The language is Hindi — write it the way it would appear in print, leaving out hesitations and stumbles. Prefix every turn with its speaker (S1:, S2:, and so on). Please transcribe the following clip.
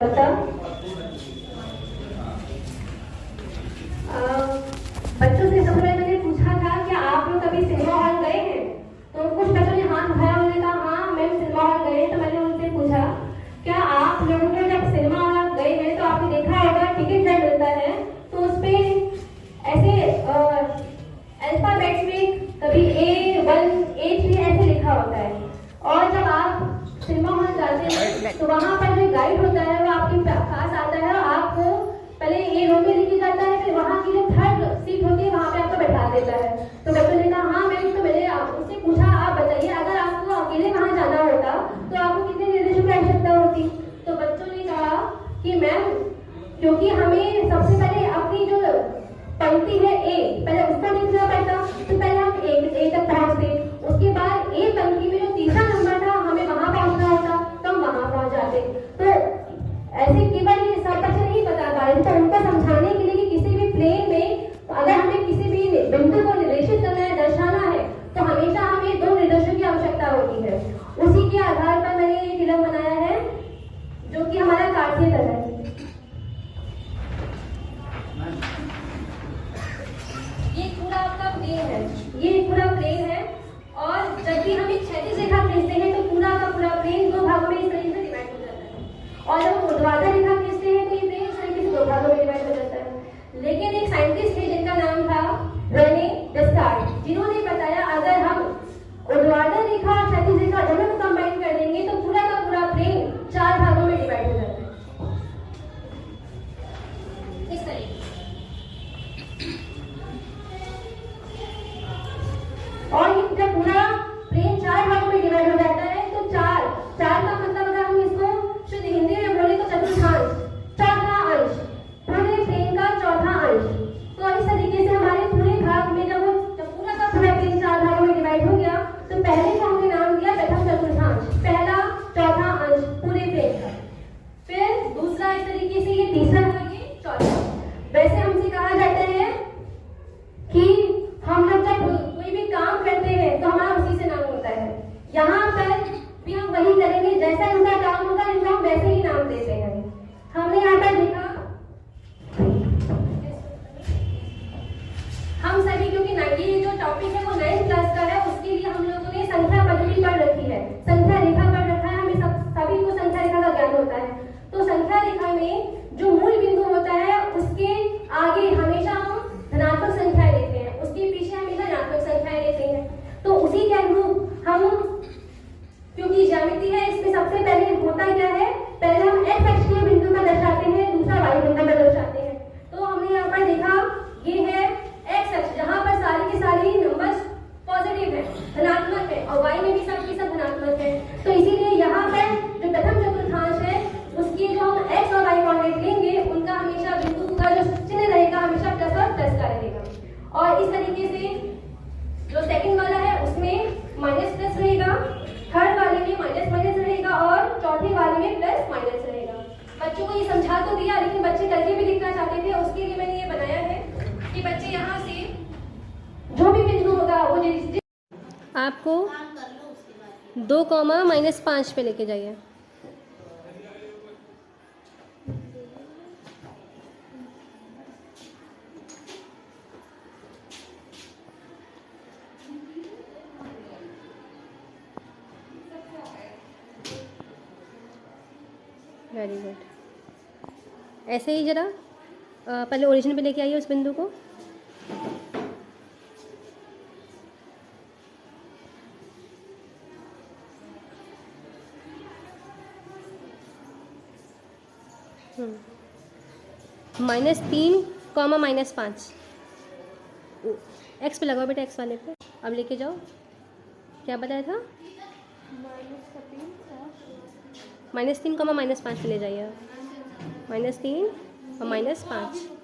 S1: बच्चों से सबसे पहले मैंने पूछा था कि आप लोग कभी सिनेमा हॉल गए हैं। तो कुछ बच्चों ने हाथ उठाया, उन्होंने कहा हाँ मैम सिनेमा हॉल गए। तो मैंने उनसे पूछा क्या आप लोगों को जब सिनेमा हॉल गए हैं तो आपने देखा होगा टिकट जब मिलता है तो उस पे ऐसे अल्फाबेट्स में कभी A1 A3 ऐसे लिखा होता है। और जब आप सिनेमा हॉल जाते हैं तो वहाँ पर जो गाइड होता है वो आपके पास आता है और आपको पहले ए रो में लेके जाता है, फिर वहाँ की जो थर्ड सीट होती है वहाँ पे आपको बैठा देता है। तो बच्चों ने कहा हाँ मैम। तो मैंने उससे पूछा आप बताइए अगर आपको अकेले वहाँ जाना होता तो आपको कितने निर्देशों की आवश्यकता होती। तो बच्चों ने कहा कि मैम क्योंकि हमें सबसे पहले अपनी जो पंक्ति है ए पहले उसको देखना पड़ता, तो पहले हम ए तक पहुँचते, उसके बाद ए पंक्ति में जो तीसरा नंबर था हमें वहाँ पहुँचना होता तो हम वहाँ पहुँच जाते। तो ऐसे केवल ये सब बच्चे नहीं बता पा रहे, तो उनको समझाने के लिए कि किसी भी प्लेन में अगर हमें किसी भी बिंदु को निर्देशित करना है, दर्शाना है, तो हमेशा हमें दो निर्देशों की आवश्यकता होती है। उसी के आधार पर मैंने ये फिल्म बनाया है जो कि हमारा कार्तीय है। ये पूरा आपका प्लेन है, ये पूरा प्लेन है। और जब भी हम एक क्षैतिज रेखा खींचते हैं तो पूरा का पूरा प्लेन दो भागों में इस तरीके से डिवाइड हो जाता है। और जब हम ऊर्ध्वाधर रेखा खींचते हैं तो ये प्लेन इस तरीके से दो भागों में डिवाइड हो जाता है। लेकिन एक साइंटिस्ट थे जिनका नाम था रेने डेस्कार्ट, जिन्होंने बताया अगर हम ऊर्ध्वाधर रेखा और क्षैतिज रेखा दोनों को कंबाइन कर देंगे तो पूरा का पूरा प्लेन चार भागों में डिवाइड हो जाता है इस तरीके। और जब पूरा प्लेन चार भागों में डिवाइड हो जाता है तो चार का मतलब अगर हम इसको शुद्ध हिंदी में बोले तो चतुर्थांश, चौथा अंश, पूरे प्लेन का चौथा अंश। तो इस तरीके से हमारे पूरे भाग में जब पूरा का पूरा प्लेन चार भागों में डिवाइड हो गया तो पहले को हमने नाम दिया प्रथम चतुर्थांश, पहला चौथा अंश पूरे प्लेन का। फिर दूसरा इस तरीके से ये तीसरा था, ये चौथा। वैसे हमसे कहा जाता है कि हम लोग जब कोई भी काम करते हैं तो हमारा उसी से नाम होता है। यहाँ पर भी हम वही करेंगे, जैसा इनका काम होगा इनका हम वैसे ही नाम देते हैं। हमने यहाँ पर लिखा हम सभी, क्योंकि ये जो टॉपिक है वो 9th क्लास का है, उसके लिए हम लोगों ने संख्या पद्धति पढ़ रखी है, संख्या रेखा पढ़ रखा है। हमें सभी को संख्या रेखा का ज्ञान होता है। तो संख्या रेखा में जो मूल बिंदु होता है उसके आगे हमेशा हम धनात्मक संख्याएं लेते हैं, उसके पीछे हमेशा ऋणात्मक संख्याएं लेते हैं। तो उसी के अनुरूप हम, क्योंकि ज्यामिति है इसमें सबसे पहले होता क्या है, पहले हम एक्स अक्ष के बिंदु पर दर्शाते हैं, दूसरा वाई बिंदु पर दर्शाते हैं। तो हमने यहाँ पर देखा ये है एक्स अक्ष जहाँ पर सारे के सारे नंबर्स पॉजिटिव है, धनात्मक है, और वाई में भी सबके सब धनात्मक है। तो इसीलिए यहाँ पर जो प्रथम चतुर्थांश है उसके जो हम एक्स और वाई कोऑर्डिनेट लेंगे उनका हमेशा बिंदु का जो चिन्ह रहेगा हमेशा प्लस और प्लस का रहेगा। और इस तरीके से जो सेकंड वाला है उसमें माइनस प्लस रहेगा, थर्ड वाले में माइनस माइनस रहेगा और चौथे वाले में प्लस माइनस रहेगा। बच्चों को ये समझा तो दिया, लेकिन बच्चे करके भी लिखना चाहते थे, उसके लिए मैंने ये बनाया है कि बच्चे यहाँ से जो भी बिंदु होगा वो आपको 2,-5 पे लेके जाइए। Very good. ऐसे ही जरा पहले ओरिजिन पे लेके आइए उस बिंदु को। -3, -5 एक्स पे लगाओ बेटा, एक्स वाले पे। अब लेके जाओ, क्या बताया था, -3, -5 पे ले जाइए। -3 और -5